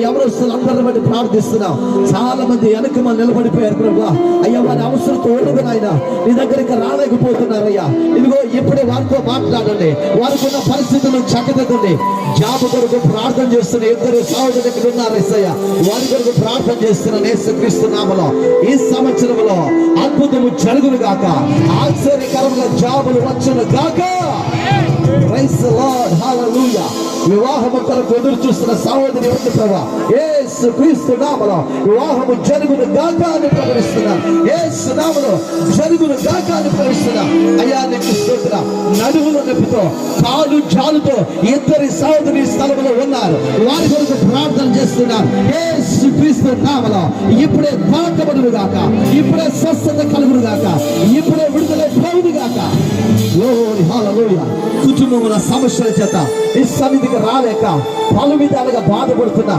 ఎవరొస్తున్నారు అందరిని బట్టి ప్రార్థిస్తున్నాం. చాలా మంది వెనక మనం నిలబడిపోయారు ప్రభా. అయ్యా వారి అవసరంతో ఓడుగు నాయన నీ దగ్గరికి రాలేకపోతున్నారయ్యా. ఇదిగో ఇప్పుడే వారితో మాట్లాడండి, వారికి ఉన్న పరిస్థితులను చక్కదిద్దండి. జాబ్ కొరకు ప్రార్థన చేస్తున్న ఇద్దరు సహోదరులు ఇక్కడ ఉన్నారు యేసయ్యా. వారి కొరకు ప్రార్థన చేస్తున్న యేసుక్రీస్తు నామములో ఈ సంవత్సరంలో అద్భుతము జరుగును గాక, ఆశ్చర్యకరముగా జాబులు వచ్చును గాక. ప్రైజ్ ది లార్డ్, హల్లెలూయా. వివాహము కొరకు ఎదురు చూస్తున్న సహోదరి ఉంది ప్రభా, యేసుక్రీస్తు నామములో వివాహము జరుగును గాక అని ప్రకటిస్తున్నాను. యేసు నామములో జరుగును గాక అని ప్రకటిస్తున్నాను. అయ్యా నీకు స్తోత్రం. నడుముల నొప్పితో కాలు జాలుతో ఇద్దరి సహోదరి స్థలంలో ఉన్నారు, వారి కొరకు ప్రార్థన చేస్తున్నారు. యేసుక్రీస్తు నామములో ఇప్పుడే తాకబడును గాక, ఇప్పుడే స్వస్థత కలుగును గాక, ఇప్పుడే విడుదల కలుగును గాక. గ్లోరీ, హల్లెలూయా. కుటుంబముల సమస్యల చేత ఈ సన్నిధికి రాలేక పలు విధాలుగా బాధపడుతున్నా